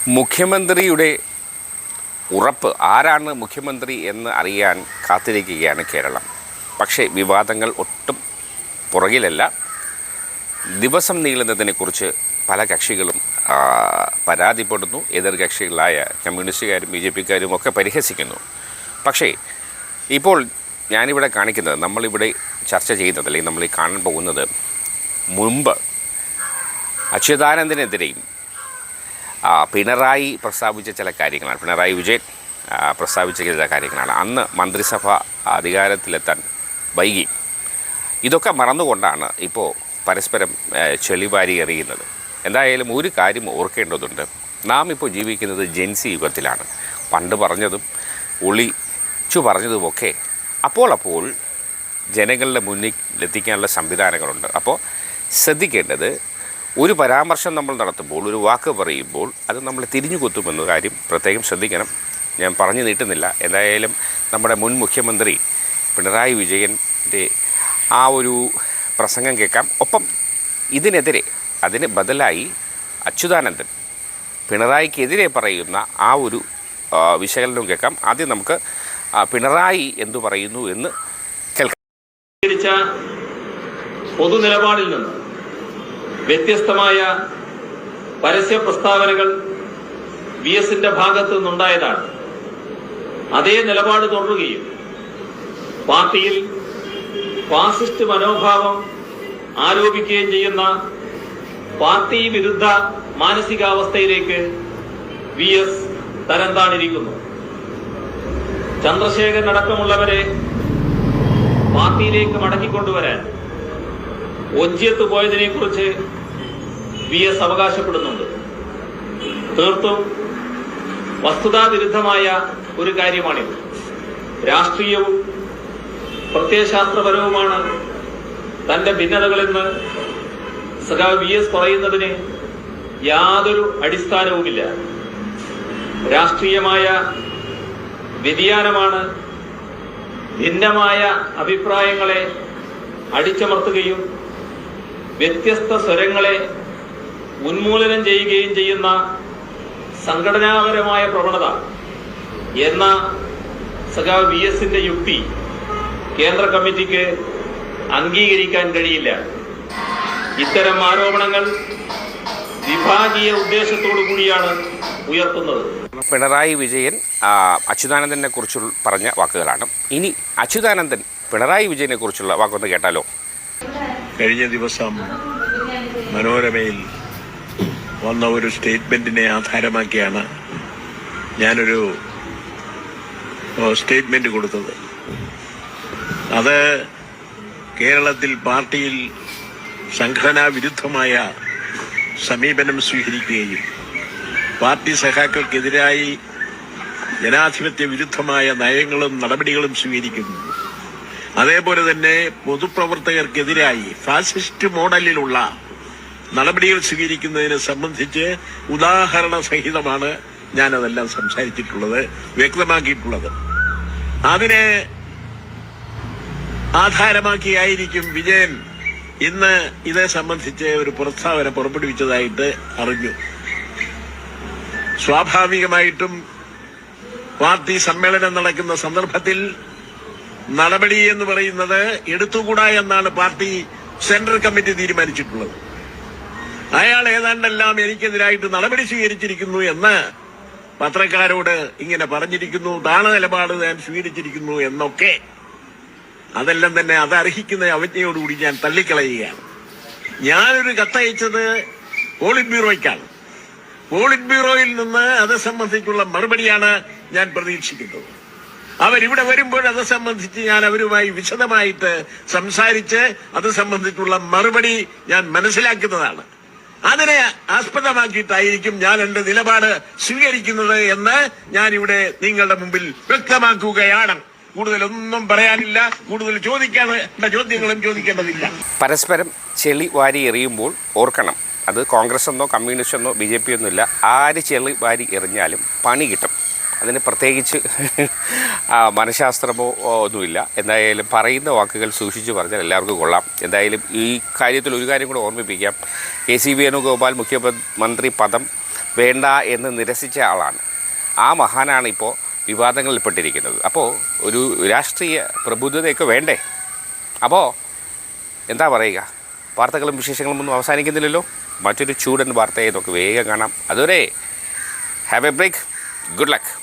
മുഖ്യമന്ത്രിയുടെ ഉറപ്പ് ആരാണ് മുഖ്യമന്ത്രി എന്ന് അറിയാൻ കാത്തിരിക്കുകയാണ് കേരളം. പക്ഷേ വിവാദങ്ങൾ ഒട്ടും പുറകിലല്ല. ദിവസം നീളുന്നതിനെക്കുറിച്ച് പല കക്ഷികളും പരാതിപ്പെടുന്നു. എതിർകക്ഷികളായ കമ്മ്യൂണിസ്റ്റുകാരും ബി ജെ പിക്കാരും ഒക്കെ പരിഹസിക്കുന്നു. പക്ഷേ ഇപ്പോൾ ഞാനിവിടെ കാണിക്കുന്നത്, നമ്മളിവിടെ ചർച്ച ചെയ്യുന്നത്, അല്ലെങ്കിൽ നമ്മൾ ഈ കാണാൻ പോകുന്നത്, മുമ്പ് അച്യുതാനന്ദനെതിരെയും പിണറായി പ്രസ്താവിച്ച ചില കാര്യങ്ങളാണ്. പിണറായി വിജയൻ പ്രസ്താവിച്ച ചില കാര്യങ്ങളാണ്. അന്ന് മന്ത്രിസഭ അധികാരത്തിലെത്താൻ വൈകി. ഇതൊക്കെ മറന്നുകൊണ്ടാണ് ഇപ്പോൾ പരസ്പരം ചെളിവാരി എറിയുന്നത്. എന്തായാലും ഒരു കാര്യം ഓർക്കേണ്ടതുണ്ട്. നാം ഇപ്പോൾ ജീവിക്കുന്നത് ജെൻസി യുഗത്തിലാണ്. പണ്ട് പറഞ്ഞതും ഒളിച്ചു പറഞ്ഞതുമൊക്കെ അപ്പോൾ ജനങ്ങളുടെ മുന്നിൽ എത്തിക്കാനുള്ള സംവിധാനങ്ങളുണ്ട്. അപ്പോൾ ശ്രദ്ധിക്കേണ്ടത്, ഒരു പരാമർശം നമ്മൾ നടത്തുമ്പോൾ, ഒരു വാക്ക് പറയുമ്പോൾ അത് നമ്മൾ തിരിഞ്ഞു കൊത്തുമെന്ന കാര്യം പ്രത്യേകം ശ്രദ്ധിക്കണം. ഞാൻ പറഞ്ഞു നീട്ടുന്നില്ല. എന്തായാലും നമ്മുടെ മുൻ മുഖ്യമന്ത്രി പിണറായി വിജയൻ്റെ ആ ഒരു പ്രസംഗം കേൾക്കാം. ഒപ്പം ഇതിനെതിരെ, അതിന് ബദലായി അച്യുതാനന്ദൻ പിണറായിക്കെതിരെ പറയുന്ന ആ ഒരു വിശകലനം കേൾക്കാം. ആദ്യം നമുക്ക് പിണറായി എന്തു പറയുന്നു എന്ന് കേൾക്കാം. പൊതുനിലപാടിൽ നിന്ന് വ്യത്യസ്തമായ പരസ്യ പ്രസ്താവനകൾ വി എസിന്റെ ഭാഗത്തു നിന്നുണ്ടായതാണ്. അതേ നിലപാട് തുടരുകയും പാർട്ടിയിൽ ഫാസിസ്റ്റ് മനോഭാവം ആരോപിക്കുകയും ചെയ്യുന്ന പാർട്ടി വിരുദ്ധ മാനസികാവസ്ഥയിലേക്ക് വി എസ് തരം താണിരിക്കുന്നു. ചന്ദ്രശേഖരനടക്കമുള്ളവരെ പാർട്ടിയിലേക്ക് മടക്കിക്കൊണ്ടുവരാൻ ഒജ്യത്ത് പോയതിനെക്കുറിച്ച് വി എസ് അവകാശപ്പെടുന്നുണ്ട്. തീർത്തും വസ്തുതാവിരുദ്ധമായ ഒരു കാര്യമാണിത്. രാഷ്ട്രീയവും പ്രത്യയശാസ്ത്രപരവുമാണ് തന്റെ ഭിന്നതകളെന്ന് സഖാവ് വി എസ് പറയുന്നതിന് യാതൊരു അടിസ്ഥാനവുമില്ല. രാഷ്ട്രീയമായ വ്യതിയാനമാണ് ഭിന്നമായ അഭിപ്രായങ്ങളെ അടിച്ചമർത്തുകയും വ്യത്യസ്ത സ്വരങ്ങളെ ഉന്മൂലനം ചെയ്യുകയും ചെയ്യുന്ന സംഘടനാപരമായ പ്രവണത എന്ന സഖാവ് വി എസിന്റെ യുക്തി കേന്ദ്ര കമ്മിറ്റിക്ക് അംഗീകരിക്കാൻ കഴിയില്ല. ഇത്തരം ആരോപണങ്ങൾ വിഭാഗീയ ഉദ്ദേശത്തോടു കൂടിയാണ് ഉയർത്തുന്നത്. പിണറായി വിജയൻ അച്യുതാനന്ദനെ കുറിച്ച് പറഞ്ഞ വാക്കുകളാണ്. ഇനി അച്യുതാനന്ദൻ പിണറായി വിജയനെ കുറിച്ചുള്ള വാക്കൊന്ന് കേട്ടാലോ. കഴിഞ്ഞ ദിവസം മനോരമയിൽ വന്ന ഒരു സ്റ്റേറ്റ്മെന്റിനെ ആധാരമാക്കിയാണ് ഞാനൊരു സ്റ്റേറ്റ്മെന്റ് കൊടുത്തത്. അത് കേരളത്തിൽ പാർട്ടിയിൽ സംഘടനാ വിരുദ്ധമായ സമീപനം സ്വീകരിക്കുകയും പാർട്ടി സഖാക്കൾക്കെതിരായി ജനാധിപത്യ വിരുദ്ധമായ നയങ്ങളും നടപടികളും സ്വീകരിക്കുന്നു. അതേപോലെ തന്നെ പൊതുപ്രവർത്തകർക്കെതിരായി ഫാസിസ്റ്റ് മോഡലിലുള്ള നടപടികൾ സ്വീകരിക്കുന്നതിനെ സംബന്ധിച്ച് ഉദാഹരണ സഹിതമാണ് ഞാനതെല്ലാം സംസാരിച്ചിട്ടുള്ളത്, വ്യക്തമാക്കിയിട്ടുള്ളത്. അതിനെ ആധാരമാക്കിയായിരിക്കും വിജയൻ ഇന്ന് ഇതേ സംബന്ധിച്ച് ഒരു പ്രസ്താവന പുറപ്പെടുവിച്ചതായിട്ട് അറിഞ്ഞു. സ്വാഭാവികമായിട്ടും പാർട്ടി സമ്മേളനം നടക്കുന്ന സന്ദർഭത്തിൽ നടപടി എന്ന് പറയുന്നത് എടുത്തുകൂടാ എന്നാണ് പാർട്ടി സെൻട്രൽ കമ്മിറ്റി തീരുമാനിച്ചിട്ടുള്ളത്. അയാൾ ഏതാണ്ടെല്ലാം എനിക്കെതിരായിട്ട് നടപടി സ്വീകരിച്ചിരിക്കുന്നു എന്ന് പത്രക്കാരോട് ഇങ്ങനെ പറഞ്ഞിരിക്കുന്നു, താണ നിലപാട് ഞാൻ സ്വീകരിച്ചിരിക്കുന്നു എന്നൊക്കെ. അതെല്ലാം തന്നെ അതർഹിക്കുന്ന അവജ്ഞയോടുകൂടി ഞാൻ തള്ളിക്കളയുകയാണ്. ഞാനൊരു കത്തയച്ചത് പോളിറ്റ് ബ്യൂറോയ്ക്കാണ്. പോളിറ്റ് ബ്യൂറോയിൽ നിന്ന് അത് സംബന്ധിച്ചുള്ള മറുപടിയാണ് ഞാൻ പ്രതീക്ഷിക്കുന്നത്. അവരിവിടെ വരുമ്പോൾ അത് സംബന്ധിച്ച് ഞാൻ അവരുമായി വിശദമായിട്ട് സംസാരിച്ച് അത് സംബന്ധിച്ചുള്ള മറുപടി ഞാൻ മനസ്സിലാക്കുന്നതാണ്. അതിനെ ആസ്പദമാക്കിയിട്ടായിരിക്കും ഞാൻ എന്റെ നിലപാട് സ്വീകരിക്കുന്നത് എന്ന് ഞാനിവിടെ നിങ്ങളുടെ മുമ്പിൽ വ്യക്തമാക്കുകയാണ്. കൂടുതലൊന്നും പറയാനില്ല, കൂടുതൽ ചോദിക്കേണ്ട ചോദ്യങ്ങളും ചോദിക്കേണ്ടതില്ല. പരസ്പരം ചെളി വാരി എറിയുമ്പോൾ ഓർക്കണം, അത് കോൺഗ്രസ് എന്നോ കമ്മ്യൂണിസ്റ്റ് എന്നോ ബി ജെ പി ഒന്നുമില്ല, ആര് ചെളി വാരി എറിഞ്ഞാലും പണി കിട്ടും. അതിന് പ്രത്യേകിച്ച് മനഃശാസ്ത്രമോ ഒന്നുമില്ല. എന്തായാലും പറയുന്ന വാക്കുകൾ സൂക്ഷിച്ച് പറഞ്ഞാൽ എല്ലാവർക്കും കൊള്ളാം. എന്തായാലും ഈ കാര്യത്തിൽ ഒരു കാര്യം കൂടെ ഓർമ്മിപ്പിക്കാം. കെ സി വേണുഗോപാൽ മുഖ്യമന്ത്രി പദം വേണ്ട എന്ന് നിരസിച്ച ആളാണ്. ആ മഹാനാണ് ഇപ്പോൾ വിവാദങ്ങളിൽപ്പെട്ടിരിക്കുന്നത്. അപ്പോൾ ഒരു രാഷ്ട്രീയ പ്രബുദ്ധതയൊക്കെ വേണ്ടേ? അപ്പോൾ എന്താ പറയുക, വാർത്തകളും വിശേഷങ്ങളും ഒന്നും അവസാനിക്കുന്നില്ലല്ലോ. മറ്റൊരു ചൂടൻ വാർത്തയെ നമുക്ക് വേഗം കാണാം. അതുവരെ have a break. Good luck.